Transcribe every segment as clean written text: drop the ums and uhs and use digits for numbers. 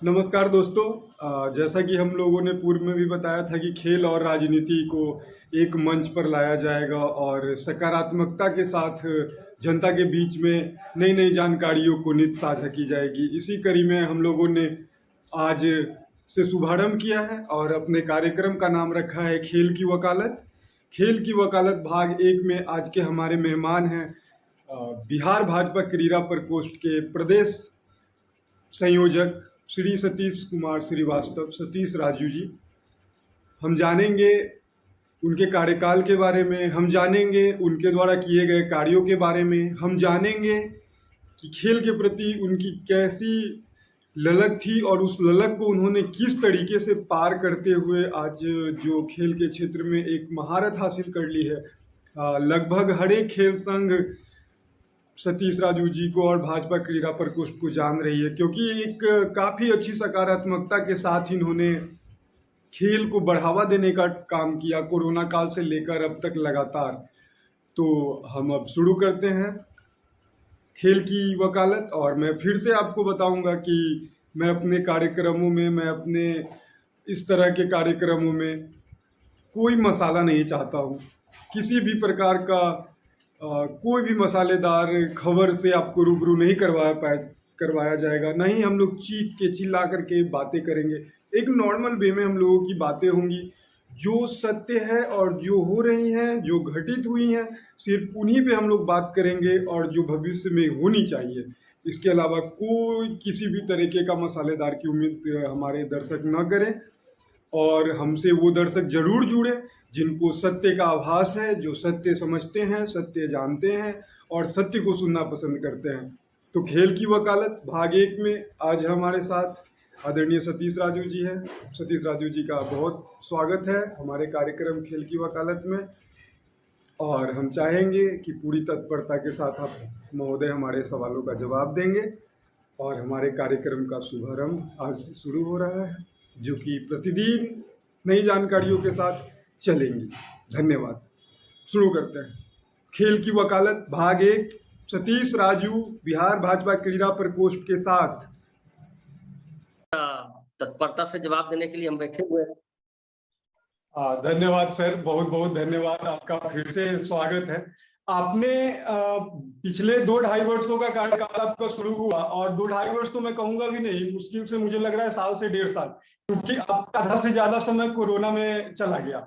नमस्कार दोस्तों। जैसा कि हम लोगों ने पूर्व में भी बताया था कि खेल और राजनीति को एक मंच पर लाया जाएगा और सकारात्मकता के साथ जनता के बीच में नई नई जानकारियों को नित साझा की जाएगी। इसी कड़ी में हम लोगों ने आज से शुभारंभ किया है और अपने कार्यक्रम का नाम रखा है खेल की वकालत। खेल की वकालत भाग एक में आज के हमारे मेहमान हैं बिहार भाजपा क्रीड़ा प्रकोष्ठ के प्रदेश संयोजक श्री सतीश कुमार श्रीवास्तव, सतीश राजू जी। हम जानेंगे उनके कार्यकाल के बारे में, हम जानेंगे उनके द्वारा किए गए कार्यों के बारे में, हम जानेंगे कि खेल के प्रति उनकी कैसी ललक थी और उस ललक को उन्होंने किस तरीके से पार करते हुए आज जो खेल के क्षेत्र में एक महारत हासिल कर ली है। लगभग हर एक खेल संघ सतीश राजू जी को और भाजपा क्रीड़ा प्रकोष्ठ को जान रही है, क्योंकि एक काफ़ी अच्छी सकारात्मकता के साथ इन्होंने खेल को बढ़ावा देने का काम किया कोरोना काल से लेकर अब तक लगातार। तो हम अब शुरू करते हैं खेल की वकालत। और मैं फिर से आपको बताऊंगा कि मैं अपने कार्यक्रमों में, मैं अपने इस तरह के कार्यक्रमों में कोई मसाला नहीं चाहता हूँ। किसी भी प्रकार का कोई भी मसालेदार खबर से आपको रूबरू नहीं करवाया जाएगा। नहीं हम लोग चीख के चिल्ला करके बातें करेंगे। एक नॉर्मल वे में हम लोगों की बातें होंगी, जो सत्य है और जो हो रही हैं, जो घटित हुई हैं, सिर्फ उन्हीं पे हम लोग बात करेंगे और जो भविष्य में होनी चाहिए। इसके अलावा कोई किसी भी तरीके का मसालेदार की उम्मीद हमारे दर्शक न करें। और हमसे वो दर्शक जरूर जुड़े जिनको सत्य का आभास है, जो सत्य समझते हैं, सत्य जानते हैं और सत्य को सुनना पसंद करते हैं। तो खेल की वकालत भाग एक में आज हमारे साथ आदरणीय सतीश राजू जी हैं। सतीश राजू जी का बहुत स्वागत है हमारे कार्यक्रम खेल की वकालत में। और हम चाहेंगे कि पूरी तत्परता के साथ आप महोदय हमारे सवालों का जवाब देंगे। और हमारे कार्यक्रम का शुभारंभ आज से शुरू हो रहा है, जो कि प्रतिदिन नई जानकारियों के साथ चलेंगी। धन्यवाद। शुरू करते हैं खेल की वकालत भाग एक। सतीश राजू बिहार भाजपा क्रीड़ा प्रकोष्ठ के साथ। तत्परता से जवाब देने के लिए हम बैठे हुए हैं। धन्यवाद सर, बहुत बहुत धन्यवाद। आपका फिर से स्वागत है। आपने पिछले 2-2.5 वर्षों का कार्यकाल आपका शुरू हुआ और 2-2.5 वर्ष तो मैं कहूंगा भी नहीं, मुश्किल से मुझे लग रहा है साल से 1.5 साल, क्योंकि आपका आधा से ज्यादा समय कोरोना में चला गया।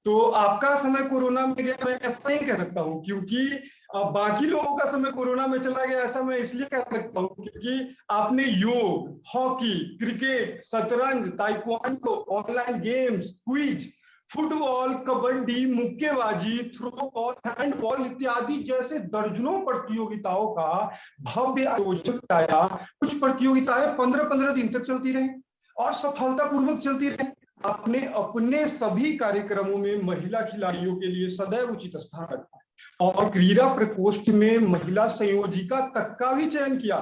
तो आपका समय कोरोना में गया मैं ऐसा नहीं कह सकता हूँ, क्योंकि बाकी लोगों का समय कोरोना में चला गया ऐसा मैं इसलिए कह सकता हूँ क्योंकि आपने योग, हॉकी, क्रिकेट, शतरंज, taekwondo, online games, quiz, football, kabaddi, मुक्केबाजी, थ्रोबॉल, हैंडबॉल इत्यादि जैसे दर्जनों प्रतियोगिताओं का भव्य आयोजन कराया। कुछ प्रतियोगिताएं 15-15 दिन तक चलती रही और सफलतापूर्वक चलती रही। आपने अपने सभी कार्यक्रमों में महिला खिलाड़ियों के लिए सदैव उचित स्थान रखा और क्रीड़ा प्रकोष्ठ में महिला संयोजिका तक का भी चयन किया,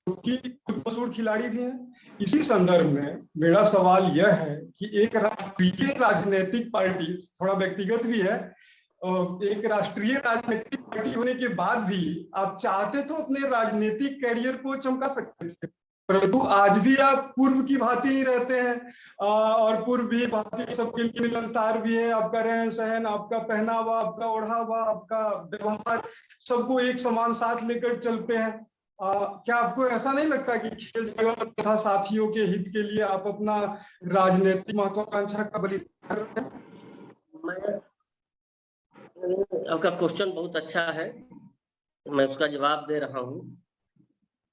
क्योंकि खुद मशहूर खिलाड़ी भी हैं। इसी संदर्भ में मेरा सवाल यह है कि एक राष्ट्रीय राजनीतिक पार्टी, थोड़ा व्यक्तिगत भी है, एक राष्ट्रीय राजनीतिक पार्टी होने के बाद भी आप चाहते तो अपने राजनीतिक कैरियर को चमका सकते थे, परंतु आज भी आप पूर्व की भांति ही रहते हैं और पूर्व भी भांति सबके लिए मिलनसार भी है। आपका रहन सहन, आपका पहनावा, आपका ओढ़ावा, आपका व्यवहार, सबको एक समान साथ लेकर चलते हैं। क्या आपको ऐसा नहीं लगता कि खेल जगत तथा साथियों के हित के लिए आप अपना राजनीतिक महत्वाकांक्षा का बलिदान कर रहे हैं? आपका क्वेश्चन बहुत अच्छा है, मैं उसका जवाब दे रहा हूँ।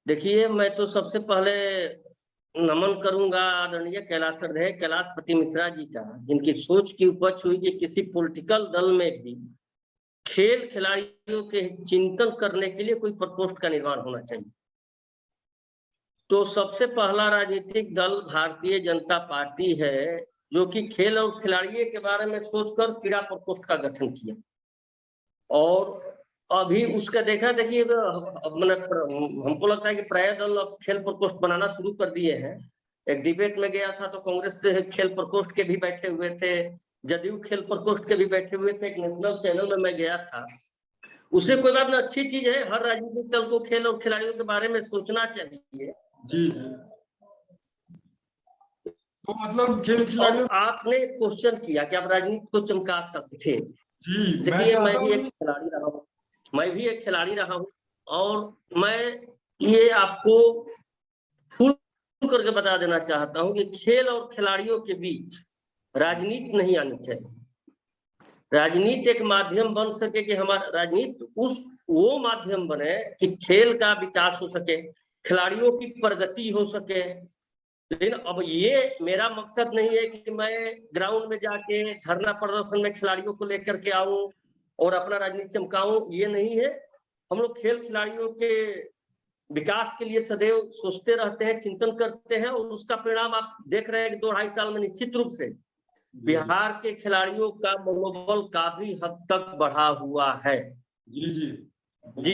देखिए, मैं तो सबसे पहले नमन करूंगा आदरणीय कैलाशपति मिश्रा जी का, जिनकी सोच की उपज हुई कि किसी पॉलिटिकल दल में भी खेल खिलाड़ियों के चिंतन करने के लिए कोई प्रकोष्ठ का निर्माण होना चाहिए। तो सबसे पहला राजनीतिक दल भारतीय जनता पार्टी है, जो कि खेल और खिलाड़ियों के बारे में सोचकर क्रीड़ा प्रकोष्ठ का गठन किया। और अभी उसका देखा, देखिए हमको लगता है कि प्राय दल अब खेल प्रकोष्ठ बनाना शुरू कर दिए हैं। एक डिबेट में गया था तो कांग्रेस से खेल प्रकोष्ठ के भी बैठे हुए थे, जदयू खेल प्रकोष्ठ के भी बैठे हुए थे। एक नेशनल चैनल में मैं गया था, उससे कोई बात नहीं, अच्छी चीज है। हर राजनीतिक दल को खेल और खिलाड़ियों के बारे में सोचना चाहिए। जी। तो मतलब खेल और खिलाड़ियों। आपने क्वेश्चन किया कि आप राजनीति को चमका सकते। जी, मैं देखिए मैं चाहता भी एक हूँ। खिलाड़ी रहा हूँ, मैं भी एक खिलाड़ी रहा हूँ, और मैं ये आपको खुल करके बता देना चाहता हूँ कि खेल और खिलाड़ियों के बीच राजनीति नहीं आनी चाहिए। राजनीति एक माध्यम बन सके कि हमारा राजनीति वो माध्यम बने कि खेल का विकास हो सके, खिलाड़ियों की प्रगति हो सके। लेकिन अब ये मेरा मकसद नहीं है कि मैं ग्राउंड में जाके धरना प्रदर्शन में खिलाड़ियों को लेकर के आऊं और अपना राजनीति चमकाऊं, ये नहीं है। हम लोग खेल खिलाड़ियों के विकास के लिए सदैव सोचते रहते हैं, चिंतन करते हैं, और उसका परिणाम आप देख रहे हैं कि 2-2.5 साल में निश्चित रूप से बिहार के खिलाड़ियों का मनोबल काफी हद तक बढ़ा हुआ है। जी जी जी,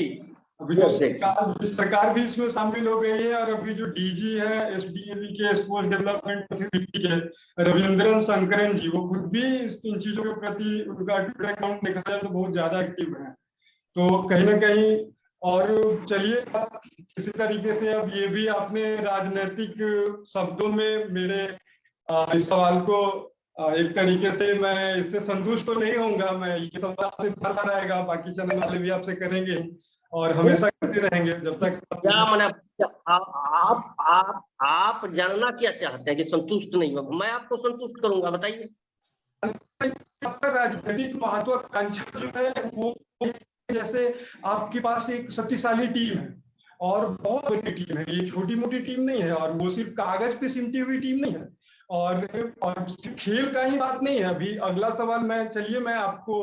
अभी तो देखिए सरकार भी इसमें शामिल हो गई है, और अभी जो डीजी है एसडीएबी के, स्पोर्ट्स डेवलपमेंट अथॉरिटी के, रविंद्रन शंकरन जी, वो खुद भी इन चीजों के प्रति उनका ट्विटर अकाउंट देखा जाए तो बहुत ज्यादा एक्टिव है। तो कहीं ना कहीं, और चलिए किसी तरीके से अब ये भी आपने राजनीतिक शब्दों में मेरे इस सवाल को एक तरीके से, मैं इससे संतुष्ट तो नहीं होऊंगा। मैं ये सवाल आपसे करता रहेगा, बाकी चैनल वाले भी आपसे करेंगे और हमेशा करते रहेंगे जब तक क्या मैंने आप जानना क्या चाहते हैं कि संतुष्ट नहीं हो? मैं आपको संतुष्ट करूंगा, बताइए। राजनीतिक महत्वाकांक्षा जो है वो, जैसे आपके पास एक शक्तिशाली टीम है और बहुत बड़ी टीम है, ये छोटी मोटी टीम नहीं है, और वो सिर्फ कागज पे सिमटी हुई टीम नहीं है, और सिर्फ खेल का ही बात नहीं है। अभी अगला सवाल मैं आपको,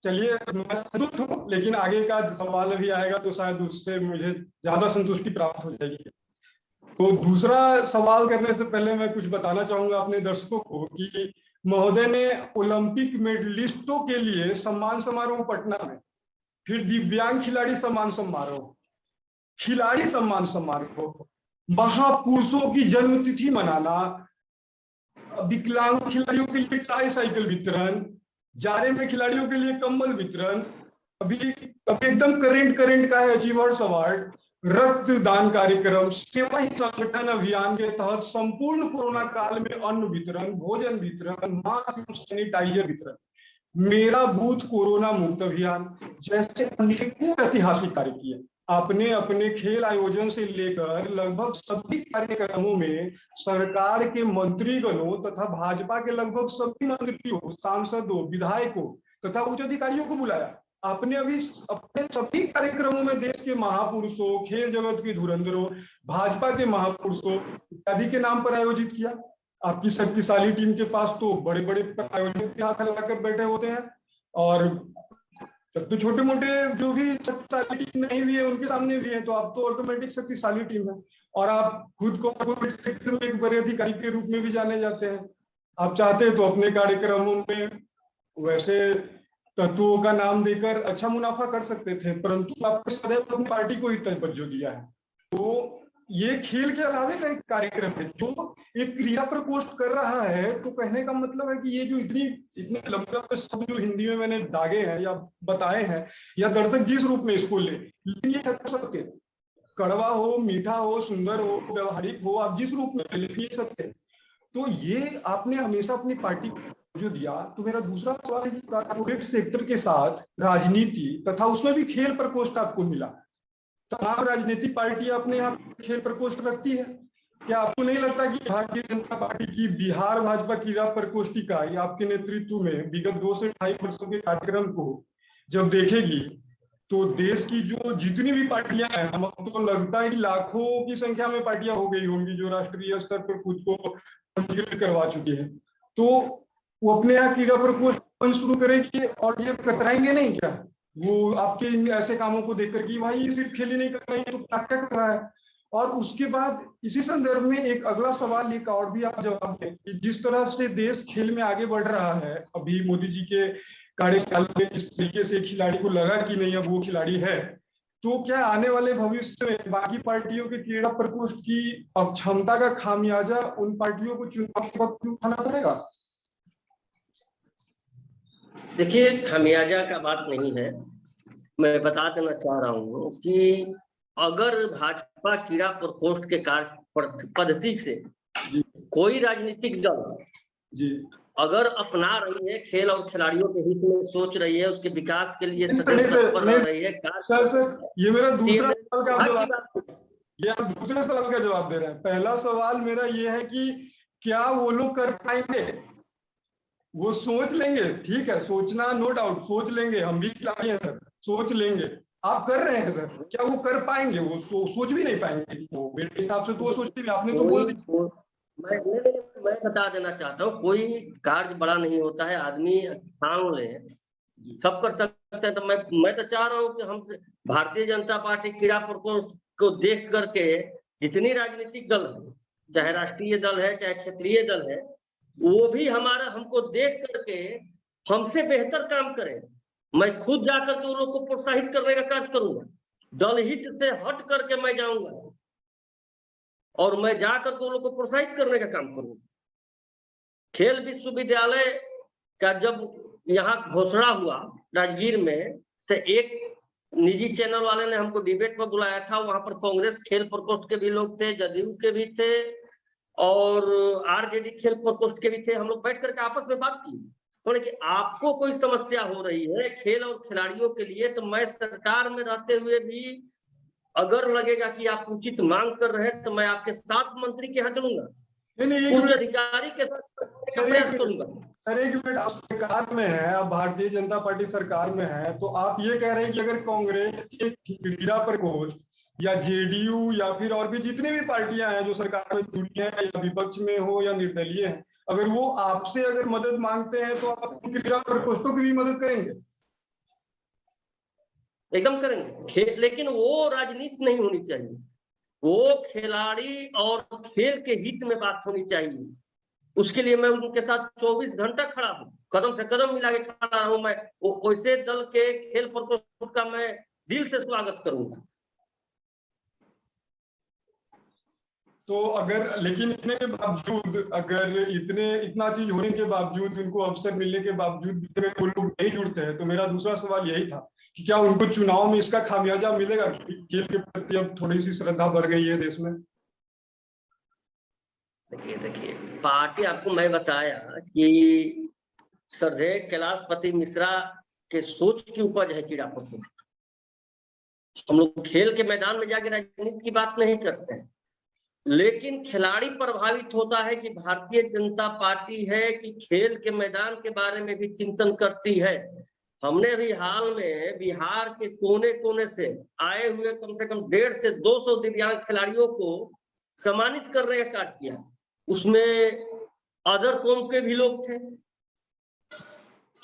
चलिए मैं संतुष्ट हूँ, लेकिन आगे का सवाल अभी आएगा तो शायद उससे मुझे ज्यादा संतुष्टि प्राप्त हो जाएगी। तो दूसरा सवाल करने से पहले मैं कुछ बताना चाहूंगा अपने दर्शकों को कि महोदय ने ओलंपिक मेडलिस्टों के लिए सम्मान समारोह पटना में, फिर दिव्यांग खिलाड़ी सम्मान समारोह, खिलाड़ी सम्मान समारोह, महापुरुषों की जन्मतिथि मनाना, विकलांग खिलाड़ियों के लिए ट्राई साइकिल वितरण, जारे में खिलाड़ियों के लिए कंबल वितरण, अभी अभी एकदम करेंट का है अचीवर्स अवार्ड, रक्तदान कार्यक्रम, सेवा ही संगठन अभियान के तहत संपूर्ण कोरोना काल में अन्न वितरण, भोजन वितरण, मास्क सैनिटाइजर वितरण, मेरा बूथ कोरोना मुक्त अभियान जैसे अनेकों ऐतिहासिक कार्य किए। आपने अपने खेल आयोजन से लेकर लगभग सभी कार्यक्रमों में सरकार के मंत्रीगणों तथा भाजपा के लगभग सभी मंत्रियों, सांसदों, विधायकों तथा उच्च अधिकारियों को बुलाया। आपने अभी अपने सभी कार्यक्रमों में देश के महापुरुषों, खेल जगत के धुरंधरों, भाजपा के महापुरुषों इत्यादि के नाम पर आयोजित किया। आपकी शक्तिशाली टीम के पास तो बड़े बड़े आयोजक के हाथ लगाकर बैठे होते हैं, और तो छोटे मोटे जो भी शक्तिशाली टीम नहीं भी है उनके सामने भी है, तो आप तो ऑटोमेटिक शक्तिशाली टीम है। और आप खुद को कॉर्पोरेट सेक्टर में एक बड़े अधिकारी के रूप में भी जाने जाते हैं। आप चाहते हैं तो अपने कार्यक्रमों में वैसे तत्वों का नाम देकर अच्छा मुनाफा कर सकते थे, परंतु आपने सदैव अपनी पार्टी को ही तवज्जो दिया है। तो ये खेल के अलावे का एक कार्यक्रम है जो एक क्रिया प्रकोष्ठ कर रहा है। तो कहने का मतलब है कि ये जो इतने लंबे शब्द जो हिंदी में मैंने दागे हैं या बताए हैं, या दर्शक जिस रूप में इसको ले, लेकिन ये कर सकते, कड़वा हो, मीठा हो, सुंदर हो, व्यवहारिक हो, आप जिस रूप में लिख सकते। तो ये आपने हमेशा अपनी पार्टी जो दिया। तो मेरा दूसरा सवाल है कि कॉर्पोरेट सेक्टर के साथ राजनीति तथा उसमें भी खेल प्रकोष्ठ आपको मिला, तमाम राजनीतिक पार्टियां अपने यहाँ खेल प्रकोष्ठ रखती है। क्या आपको नहीं लगता कि भारतीय जनता पार्टी की बिहार भाजपा क्रीड़ा प्रकोष्ठ इकाई आपके नेतृत्व में विगत 2 से 2.5 वर्षों के कार्यक्रम को जब देखेगी तो देश की जो जितनी भी पार्टियां हैं, हमको तो लगता है कि लाखों की संख्या में पार्टियां हो गई होंगी जो राष्ट्रीय स्तर पर खुद को पंजीकृत करवा चुकी है, तो वो अपने यहाँ क्रीड़ा प्रकोष्ठ शुरू करेगी और ये कतराएंगे नहीं क्या वो आपके इन ऐसे कामों को देखकर कि भाई ये सिर्फ खेल ही नहीं कर रहे हैं तो क्या क्या कर रहा है। और उसके बाद इसी संदर्भ में एक अगला सवाल एक और भी आप जवाब दें कि जिस तरह से देश खेल में आगे बढ़ रहा है, अभी मोदी जी के कार्यकाल में जिस तरीके से खिलाड़ी को लगा कि नहीं अब वो खिलाड़ी है, तो क्या आने वाले भविष्य में बाकी पार्टियों के क्रीड़ा प्रकोष्ठ की अक्षमता का खामियाजा उन पार्टियों को चुनाव उठाना पड़ेगा? देखिए खामियाजा का बात नहीं है, मैं बता देना चाह रहा हूँ कि अगर भाजपा क्रीड़ा प्रकोष्ठ के कार्य पद्धति से जी कोई राजनीतिक दल जी अगर अपना रही है खेल और खिलाड़ियों के हित में सोच रही है, उसके विकास के लिए नहीं सदैव तत्पर नहीं रह रही है, सर सर ये मेरा दूसरा सवाल का आप भाग्य जवाब, बात। ये आप दूसरे सवाल का जवाब दे रहे हैं। पहला सवाल मेरा ये है कि क्या वो लोग कर पाएंगे? वो सोच लेंगे, ठीक है, सोचना नो डाउट, सोच लेंगे, हम भी खिलाड़ी हैं सर, सोच लेंगे। आप कर रहे हैं सर, क्या वो कर पाएंगे? वो सोच भी नहीं पाएंगे। वो मेरे हिसाब से तो वो सोचते भी, आपने तो बोल दिया। मैं बता देना चाहता हूँ, कोई कार्य बड़ा नहीं होता है, आदमी ठान ले सब कर सकते हैं। तो मैं तो चाह रहा हूँ कि हम भारतीय जनता पार्टी क्रीड़ा प्रकोष्ठ को देख करके जितनी राजनीतिक दल है, चाहे राष्ट्रीय दल है चाहे क्षेत्रीय दल है, वो भी हमारा हमको देख करके हमसे बेहतर काम करे। मैं खुद जाकर के उन लोग को प्रोत्साहित करने का कार्य करूंगा, दल हित से हट करके मैं जाऊंगा और मैं जाकर के उन लोग को प्रोत्साहित करने का काम करूंगा। खेल विश्वविद्यालय का जब यहाँ घोषणा हुआ राजगीर में, तो एक निजी चैनल वाले ने हमको डिबेट पर बुलाया था। वहां पर कांग्रेस खेल प्रकोष्ठ के भी लोग थे, जदयू के भी थे और आरजेडी खेल प्रकोष्ठ के भी थे। हम लोग बैठ करके आपस में बात की, बोले कि आपको कोई समस्या हो रही है खेल और खिलाड़ियों के लिए, तो मैं सरकार में रहते हुए भी अगर लगेगा कि आप उचित मांग कर रहे हैं तो मैं आपके साथ मंत्री के यहाँ चलूंगा, उच्च अधिकारी के साथ प्रयास करूंगा। सर एक मिनट, आप सरकार में है, आप भारतीय जनता पार्टी सरकार में है, तो आप ये कह रहे हैं कि अगर कांग्रेस के क्रीड़ा प्रकोष्ठ या जेडीयू या फिर और भी जितनी भी पार्टियां हैं जो सरकार में जुड़ी हैं, या विपक्ष में हो या निर्दलीय है, अगर वो आपसे अगर मदद मांगते हैं तो आप क्रीड़ा प्रकोष्ठों की भी मदद करेंगे? एकदम करेंगे, लेकिन वो राजनीति नहीं होनी चाहिए, वो खिलाड़ी और खेल के हित में बात होनी चाहिए। उसके लिए मैं उनके साथ 24 घंटा खड़ा हूँ, कदम से कदम मिला के खड़ा हूँ। मैं वैसे दल के खेल प्रकोष्ठ का मैं दिल से स्वागत करूंगा। तो अगर, लेकिन इतने के बावजूद, अगर इतना चीज होने के बावजूद, उनको अवसर मिलने के बावजूद वो लोग नहीं जुड़ते हैं, तो मेरा दूसरा सवाल यही था कि क्या उनको चुनाव में इसका खामियाजा मिलेगा कि खेल के प्रति अब थोड़ी सी श्रद्धा बढ़ गई है देश में? देखिए पार्टी, आपको मैं बताया कि श्रद्धेय कैलाशपति मिश्रा के सोच की उपज है क्रीड़ा प्रकोष्ठ। हम लोग खेल के मैदान में जाके राजनीति की बात नहीं करते हैं, लेकिन खिलाड़ी प्रभावित होता है कि भारतीय जनता पार्टी है कि खेल के मैदान के बारे में भी चिंतन करती है। हमने अभी हाल में बिहार के कोने कोने से आए हुए कम से कम 150 से 200 दिव्यांग खिलाड़ियों को सम्मानित करने का कार्य किया। उसमें अदर कौम के भी लोग थे।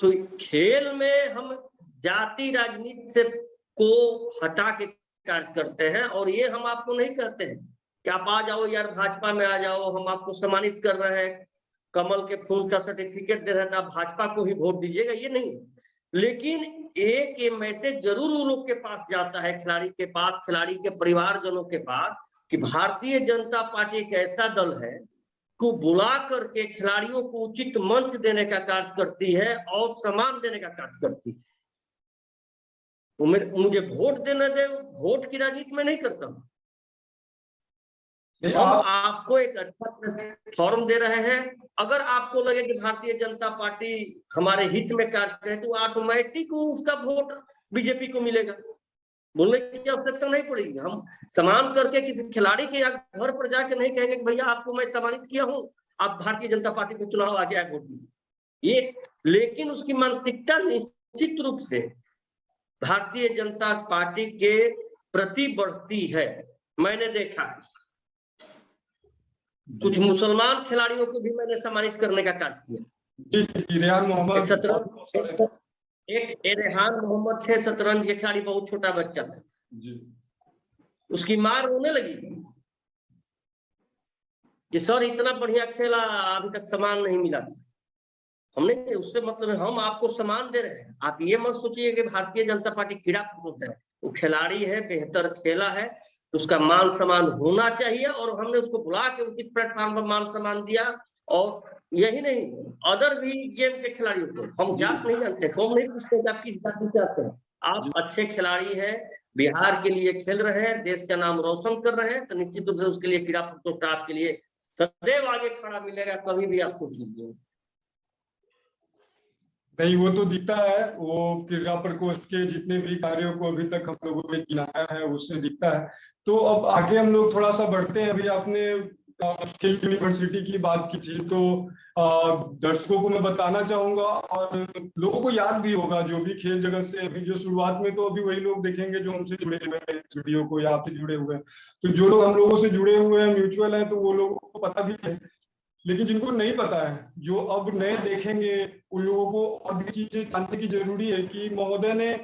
तो खेल में हम जाति राजनीति से को हटा के कार्य करते हैं, और ये हम आपको नहीं कहते हैं कि आप आ जाओ यार भाजपा में आ जाओ, हम आपको सम्मानित कर रहे हैं, कमल के फूल का सर्टिफिकेट दे रहे हैं, आप भाजपा को ही वोट दीजिएगा, ये नहीं है। लेकिन एक ये मैसेज जरूर उन लोग के पास जाता है, खिलाड़ी के पास, खिलाड़ी के परिवारजनों के पास, कि भारतीय जनता पार्टी एक ऐसा दल है को बुला करके खिलाड़ियों को उचित मंच देने का कार्य करती है और सम्मान देने का कार्य करती है। मुझे वोट देना दे, वोट की राजनीति में नहीं करता हूं। हम आपको एक अच्छा प्लेटफॉर्म दे रहे हैं। अगर आपको लगे कि भारतीय जनता पार्टी हमारे हित में कार्य करे तो ऑटोमेटिक उसका वोट बीजेपी को मिलेगा, बोलने की आवश्यकता नहीं पड़ेगी। हम सम्मान करके किसी खिलाड़ी के घर पर जाके नहीं कहेंगे कि भैया आपको मैं सम्मानित किया हूं, आप भारतीय जनता पार्टी को चुनाव आगे आए वोट दीजिए, ये। लेकिन उसकी मानसिकता निश्चित रूप से भारतीय जनता पार्टी के प्रति बढ़ती है। मैंने देखा है कुछ मुसलमान खिलाड़ियों को भी मैंने सम्मानित करने का कार्य किया। रेहान मोहम्मद, एक रेहान मोहम्मद थे शतरंज के खिलाड़ी, बहुत छोटा बच्चा था जी। उसकी मां रोने लगी कि सर इतना बढ़िया खेला, अभी तक सम्मान नहीं मिला था। हमने उससे मतलब हम आपको सम्मान दे रहे हैं, आप ये मत सोचिए कि भारतीय जनता पार्टी क्रीड़ा प्रकोष्ठ है, वो खिलाड़ी है, बेहतर खेला है, उसका मान सम्मान होना चाहिए, और हमने उसको बुला के उचित प्लेटफॉर्म पर मान सम्मान दिया। और यही नहीं, अदर भी गेम के खिलाड़ियों को, हम जात नहीं जानते, कौन नहीं पूछते कि आप किस जाति से आते हैं, आप अच्छे खिलाड़ी हैं, बिहार के लिए खेल रहे हैं, देश का नाम रोशन कर रहे हैं, तो निश्चित रूप से उसके लिए क्रीड़ा प्रकोष्ठ आपके लिए सदैव आगे खड़ा मिलेगा, कभी भी आप सोच लीजिए। नहीं, वो तो दिखता है, वो क्रीड़ा प्रकोष्ठ के जितने भी कार्यों को अभी तक हम लोगों ने गिनाया है उससे दिखता है। तो अब आगे हम लोग थोड़ा सा बढ़ते हैं। अभी आपने खेल यूनिवर्सिटी की बात की थी, तो दर्शकों को मैं बताना चाहूंगा और लोगों को याद भी होगा, जो भी खेल जगत से अभी जो शुरुआत में, तो अभी वही लोग देखेंगे जो हमसे जुड़े हुए हैं इस वीडियो को या आपसे जुड़े हुए हैं। तो जो लोग हम लोगों से जुड़े हुए हैं, म्यूचुअल है, तो वो लोगों को पता भी है। लेकिन जिनको नहीं पता है, जो अब नए देखेंगे, उन लोगों को और भी चीजें जानने की जरूरी है कि महोदय ने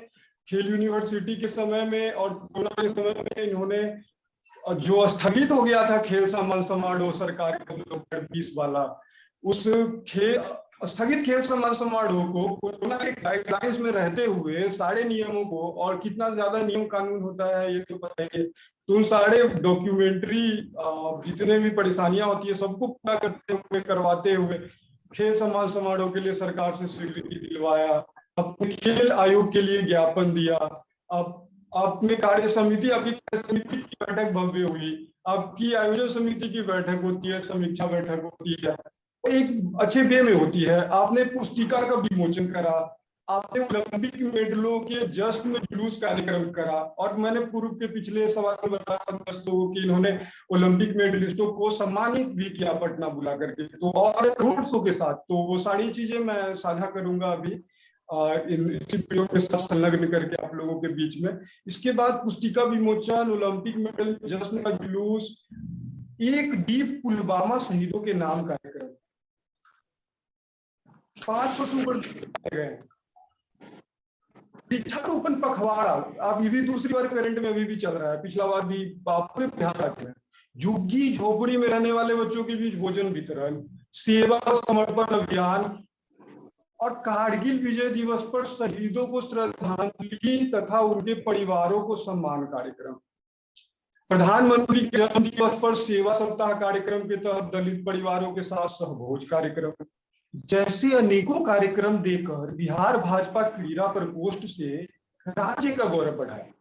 खेल यूनिवर्सिटी के समय में और कोरोना के समय में इन्होंने जो स्थगित हो गया था खेल सम्मान समारोह सरकारी 2020 वाला, उस खेल स्थगित खेल सम्मान समारोह को कोरोना के गाइडलाइंस में रहते हुए सारे नियमों को, और कितना ज्यादा नियम कानून होता है ये तो पता ही है, तो उन सारे डॉक्यूमेंट्री जितने भी परेशानियां होती है सबको पूरा करते हुए, करवाते हुए खेल सम्मान समारोह के लिए सरकार से स्वीकृति दिलवाया, अपने खेल आयोग के लिए ज्ञापन दिया। अब आपने कार्य समिति, आपकी कार्य समिति की बैठक भव्य हुई, आपकी आयोजन समिति की बैठक होती है, समीक्षा बैठक होती है, एक अच्छे वे में होती है। आपने पुस्तिका का विमोचन करा, आपने ओलंपिक मेडलों के जश्न में जुलूस कार्यक्रम करा, और मैंने पूर्व के पिछले सवाल में बताया दोस्तों कि इन्होंने ओलंपिक मेडलिस्टों को सम्मानित भी किया पटना बुला करके, तो और रोड शो के साथ। तो वो सारी चीजें मैं साझा करूंगा अभी इन वीडियो के साथ संलग्न करके आप लोगों के बीच में। इसके बाद पुस्तिका विमोचन, ओलंपिक मेडल जश्न का जुलूस, एक दीप पुलवामा शहीदों के नाम कार्यक्रम, 5 अक्टूबर गए, वृक्षारोपण पखवाड़ा, अब ये भी दूसरी बार करंट में अभी भी चल रहा है, पिछला बार भी आपने ध्यान रखना है। झुग्गी झोपड़ी में रहने वाले बच्चों के बीच भोजन वितरण, सेवा समर्पण अभियान, और कारगिल विजय दिवस पर शहीदों को श्रद्धांजलि तथा उनके परिवारों को सम्मान कार्यक्रम, प्रधानमंत्री के जन्म दिवस पर सेवा सप्ताह कार्यक्रम के तहत दलित परिवारों के साथ सहभोज कार्यक्रम, जैसे अनेकों कार्यक्रम देकर बिहार भाजपा क्रीड़ा प्रकोष्ठ से राज्य का गौरव बढ़ाया।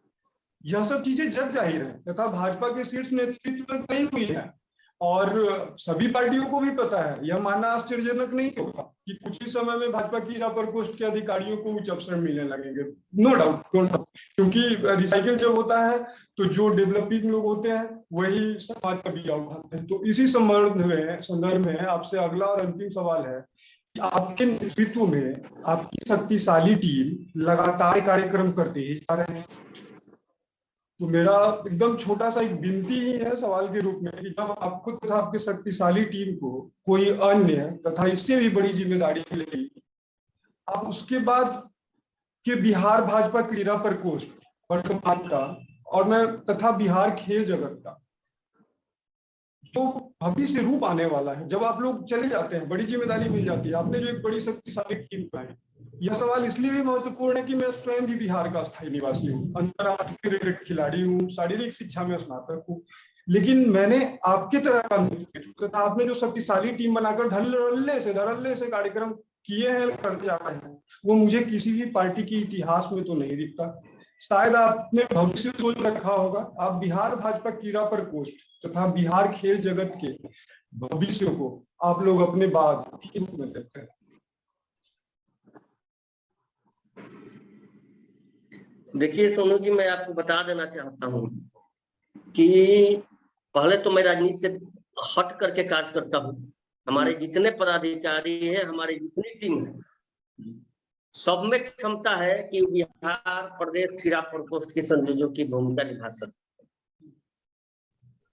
यह सब चीजें जग जाहिर है तथा भाजपा के शीर्ष नेतृत्व तक तय हुई है, और सभी पार्टियों को भी पता है। यह मानना आश्चर्यजनक नहीं होगा कि कुछ ही समय में भाजपा क्रीड़ा प्रकोष्ठ के अधिकारियों को उच्च अवसर मिलने लगेंगे। नो डाउट, क्योंकि रिसाइकिल जब होता है तो जो डेवलपिंग लोग होते हैं वही समाज का बीजा उठाते हैं। तो इसी संदर्भ में आपसे अगला और अंतिम सवाल है कि आपके नेतृत्व में आपकी शक्तिशाली टीम लगातार कार्यक्रम करते ही जा रहे हैं। तो मेरा एकदम छोटा सा एक विनती ही है सवाल के रूप में कि जब आपको तथा आपके शक्तिशाली टीम को कोई अन्य तथा इससे भी बड़ी जिम्मेदारी मिलेगी, आप उसके बाद के बिहार भाजपा क्रीड़ा प्रकोष्ठ वर्तमान का, और मैं तथा बिहार खेल जगत का जो भविष्य रूप आने वाला है, जब आप लोग चले जाते हैं, बड़ी जिम्मेदारी मिल जाती है, आपने जो एक बड़ी शक्तिशाली टीम बनाई। यह सवाल इसलिए भी महत्वपूर्ण है कि मैं स्वयं भी बिहार का स्थायी निवासी हूँ, अंतर्राष्ट्रीय क्रिकेट खिलाड़ी हूँ, शारीरिक शिक्षा में स्नातक हूँ, लेकिन मैंने आपके तरह का नेतृत्व तथा आपने जो शक्तिशाली टीम बनाकर धड़ल्ले से कार्यक्रम किए हैं, करते आ रहे हैं, वो मुझे किसी भी पार्टी के इतिहास में तो नहीं दिखता। शायद आपने भविष्य सोच रखा होगा, आप बिहार भाजपा क्रीड़ा प्रकोष्ठ तथा बिहार खेल जगत के भविष्य को आप लोग अपने बाद किस रूप में देखते हैं? देखिए सोनू जी, मैं आपको बता देना चाहता हूँ कि पहले तो मैं राजनीति से हट करके कार्य करता हूँ। हमारे जितने पदाधिकारी हैं, हमारी जितनी टीम है, सब में क्षमता है कि बिहार प्रदेश क्रीड़ा प्रकोष्ठ के संयोजकों की भूमिका निभा सकते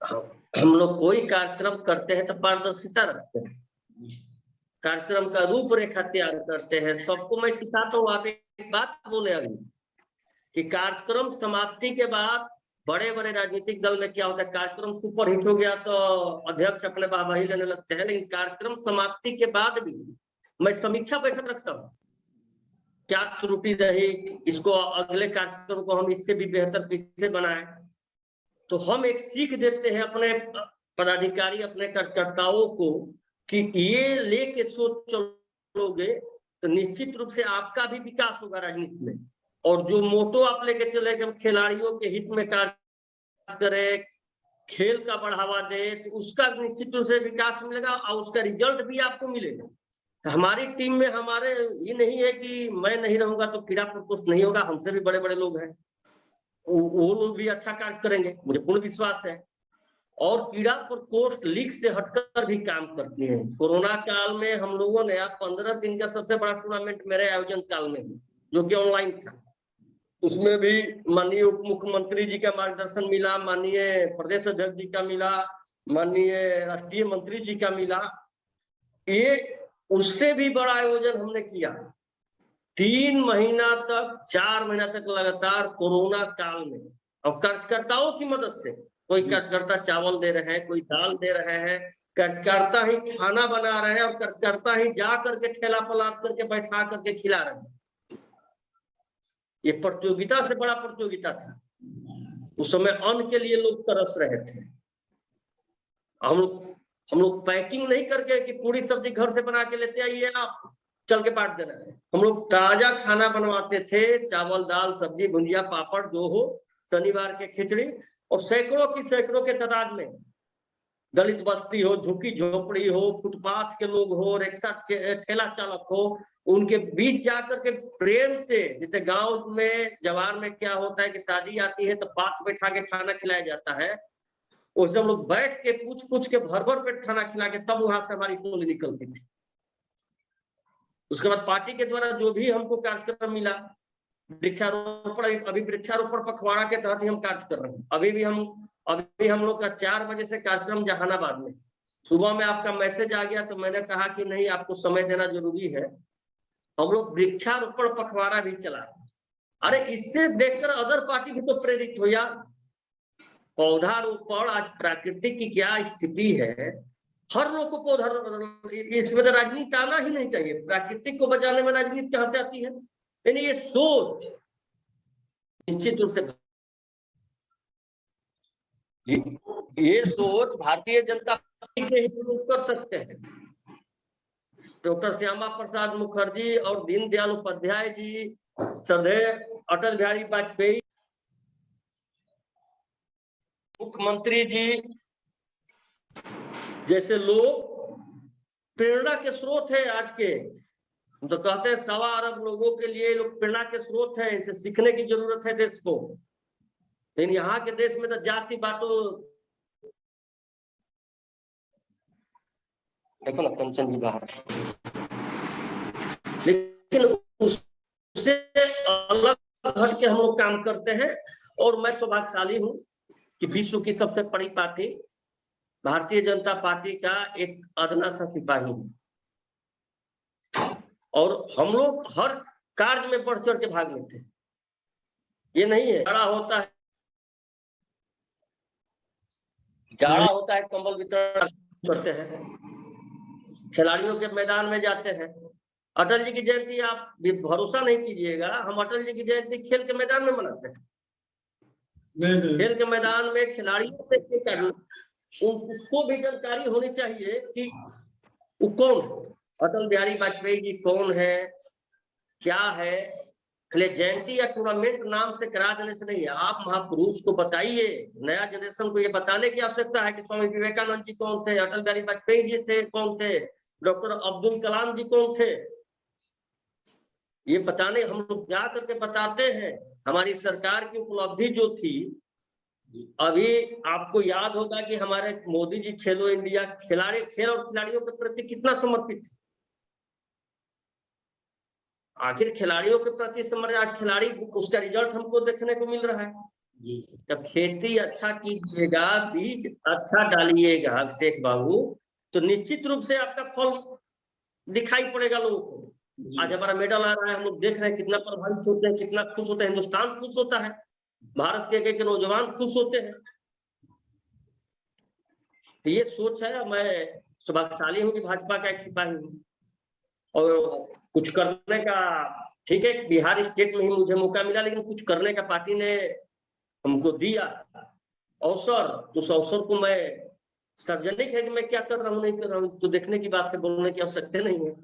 हैं। हम लोग कोई कार्यक्रम करते हैं तो पारदर्शिता रखते हैं, कार्यक्रम का रूपरेखा तैयार करते हैं। सबको मैं सिखाता हूँ। आप एक बात बोले अभी कि कार्यक्रम समाप्ति के बाद बड़े बड़े राजनीतिक दल में क्या होता है, कार्यक्रम सुपर हिट हो गया तो अध्यक्ष अपने वाहवाही लेने लगते हैं, लेकिन कार्यक्रम समाप्ति के बाद भी मैं समीक्षा बैठक रखता हूँ। क्या त्रुटि रही, इसको अगले कार्यक्रम को हम इससे भी बेहतर कैसे बनाएं। तो हम एक सीख देते हैं अपने पदाधिकारी, अपने कार्यकर्ताओं को कि ये लेके सोच चलोगे तो निश्चित रूप से आपका भी विकास होगा राजनीति में। और जो मोटो आप लेके चले कि हम खिलाड़ियों के हित में कार्य करें, खेल का बढ़ावा दे, तो उसका निश्चित रूप से विकास मिलेगा और उसका रिजल्ट भी आपको मिलेगा। हमारी टीम में हमारे ये नहीं है कि मैं नहीं रहूंगा तो क्रीड़ा प्रकोष्ठ नहीं होगा, हमसे भी बड़े बड़े लोग हैं, वो लोग भी अच्छा कार्य करेंगे, मुझे पूर्ण विश्वास है। और क्रीड़ा प्रकोष्ठ लीग से हटकर भी काम करती है। कोरोना काल में हम लोगों ने 15 दिन का सबसे बड़ा टूर्नामेंट मेरे आयोजन काल में हुआ, जो कि ऑनलाइन था। उसमें भी माननीय उप मुख्यमंत्री जी का मार्गदर्शन मिला, माननीय प्रदेश अध्यक्ष जी का मिला, माननीय राष्ट्रीय मंत्री जी का मिला। ये उससे भी बड़ा आयोजन हमने किया 3 महीना तक, 4 महीना तक लगातार कोरोना काल में। और कार्यकर्ताओं की मदद से, कोई कार्यकर्ता चावल दे रहे हैं, कोई दाल दे रहे हैं, कार्यकर्ता ही खाना बना रहे हैं और कार्यकर्ता ही जा करके ठेला पलाश करके बैठा करके खिला रहे हैं। ये प्रतियोगिता से बड़ा प्रतियोगिता था। उस समय अन्न के लिए लोग तरस रहे थे। हम लोग पैकिंग नहीं करके कि पूरी सब्जी घर से बना के लेते आइए आप, चल के बांट देना है। हम लोग ताजा खाना बनवाते थे, चावल दाल सब्जी भुंजिया पापड़ जो हो, शनिवार के खिचड़ी, और सैकड़ों के तादाद में दलित बस्ती हो, झुग्गी झोपड़ी हो, फुटपाथ के लोग हो, रिक्शा ठेला चालक हो, उनके बीच जाकर के प्रेम से, जैसे गांव में जवार में क्या होता है कि शादी आती है तो पाथ बैठा के खाना खिलाया जाता है, वैसे हम लोग बैठ के पूछ के भर पेट खाना खिला के तब वहां से हमारी टोली निकलती थी। उसके बाद पार्टी के द्वारा जो भी हमको कार्यक्रम मिला, वृक्षारोपण, अभी वृक्षारोपण पखवाड़ा के तहत ही हम कार्य कर रहे हैं। अभी हम लोग का 4 बजे से कार्यक्रम जहानाबाद में। सुबह में आपका मैसेज आ गया तो मैंने कहा कि नहीं, आपको समय देना जरूरी है। हम लोग वृक्षारोपण पखवाड़ा भी चला है। अरे इससे देखकर अदर पार्टी भी तो प्रेरित हो यार। पौधारोपण, आज प्राकृतिक की क्या स्थिति है, हर लोग को पौधा, इसमें तो राजनीति आना ही नहीं चाहिए। प्राकृतिक को बचाने में राजनीति कहां से आती है? यानी ये सोच निश्चित रूप से, ये सोच भारतीय जनता पार्टी के ही लोग कर सकते हैं। डॉक्टर श्यामा प्रसाद मुखर्जी और दीनदयाल उपाध्याय जी, श्रद्धेय अटल बिहारी वाजपेयी मुख्यमंत्री जी जैसे लोग प्रेरणा के स्रोत है आज के। हम तो कहते हैं 1.25 अरब लोगों के लिए लोग प्रेरणा के स्रोत है, इनसे सीखने की जरूरत है देश को। लेकिन यहाँ के देश में तो जाति बांटो, देखो ना कंचन जी बाहर, लेकिन उससे अलग हट के हम लोग काम करते हैं। और मैं सौभाग्यशाली हूं कि विश्व की सबसे बड़ी पार्टी भारतीय जनता पार्टी का एक अदना सा सिपाही हूं, और हम लोग हर कार्य में बढ़ चढ़ के भाग लेते हैं। ये नहीं है जाड़ा होता है कंबल वितरण करते हैं, खिलाड़ियों के मैदान में जाते हैं। अटल जी की जयंती आप भी भरोसा नहीं कीजिएगा, हम अटल जी की जयंती खेल के मैदान में मनाते हैं। नहीं। खेल के मैदान में खिलाड़ियों से उसको भी जानकारी होनी चाहिए कि वो कौन है, अटल बिहारी वाजपेयी जी कौन है, क्या है। खाली जयंती या टूर्नामेंट नाम से करा देने से नहीं है, आप महापुरुष को बताइए। नया जनरेशन को ये बताने की आवश्यकता है कि स्वामी विवेकानंद जी कौन थे, अटल बिहारी वाजपेयी जी थे कौन थे, डॉक्टर अब्दुल कलाम जी कौन थे। ये बताने हम लोग जा करके बताते हैं। हमारी सरकार की उपलब्धि जो थी, अभी आपको याद होगा कि हमारे मोदी जी खेलो इंडिया, खेल और खिलाड़ियों के प्रति कितना समर्पित थे। आखिर खिलाड़ियों के प्रति समर्पित, आज खिलाड़ी उसका रिजल्ट हमको देखने को मिल रहा है। जब खेती अच्छा कीजिएगा, बीज अच्छा डालिएगा शेख बाबू, तो निश्चित रूप से आपका फल दिखाई पड़ेगा लोगों को। आज हमारा मेडल आ रहा है, हम लोग देख रहे हैं कितना प्रभावित होते हैं, कितना खुश होते हैं, हिंदुस्तान खुश होता है, भारत के एक नौजवान खुश होते हैं। तो ये सोच है। मैं सौभाग्यशाली हूँ कि भाजपा का एक सिपाही हूँ, और कुछ करने का, ठीक है बिहार स्टेट में ही मुझे मौका मिला, लेकिन कुछ करने का पार्टी ने हमको दिया अवसर। उस अवसर को मैं, सार्वजनिक है कि मैं क्या कर रहा हूँ नहीं कर रहा हूँ तो देखने की बात है, बोलने की आवश्यकता नहीं है।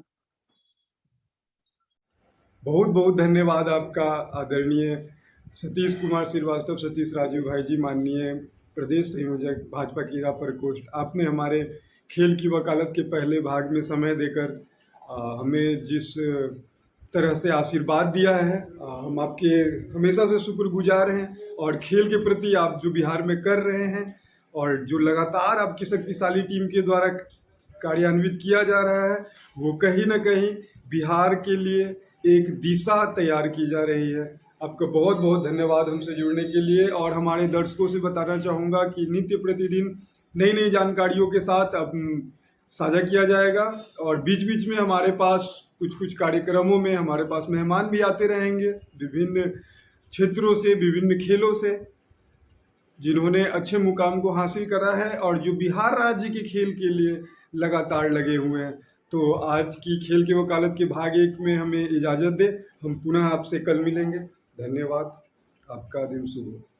बहुत बहुत धन्यवाद आपका आदरणीय सतीश कुमार श्रीवास्तव, सतीश राजू भाई जी, माननीय प्रदेश संयोजक भाजपा कीरा प्रकोष्ठ, आपने हमारे खेल की वकालत के पहले भाग में समय देकर हमें जिस तरह से आशीर्वाद दिया है, हम आपके हमेशा से शुक्रगुजार हैं। और खेल के प्रति आप जो बिहार में कर रहे हैं और जो लगातार आपकी शक्तिशाली टीम के द्वारा कार्यान्वित किया जा रहा है, वो कहीं ना कहीं बिहार के लिए एक दिशा तैयार की जा रही है। आपका बहुत बहुत धन्यवाद हमसे जुड़ने के लिए। और हमारे दर्शकों से बताना चाहूँगा कि नित्य प्रतिदिन नई नई जानकारियों के साथ अब साझा किया जाएगा। और बीच बीच में हमारे पास कुछ कुछ कार्यक्रमों में हमारे पास मेहमान भी आते रहेंगे, विभिन्न क्षेत्रों से, विभिन्न खेलों से, जिन्होंने अच्छे मुकाम को हासिल करा है और जो बिहार राज्य के खेल के लिए लगातार लगे हुए हैं। तो आज की खेल की वकालत के भाग 1 में हमें इजाज़त दें। हम पुनः आपसे कल मिलेंगे। धन्यवाद। आपका दिन शुभ हो।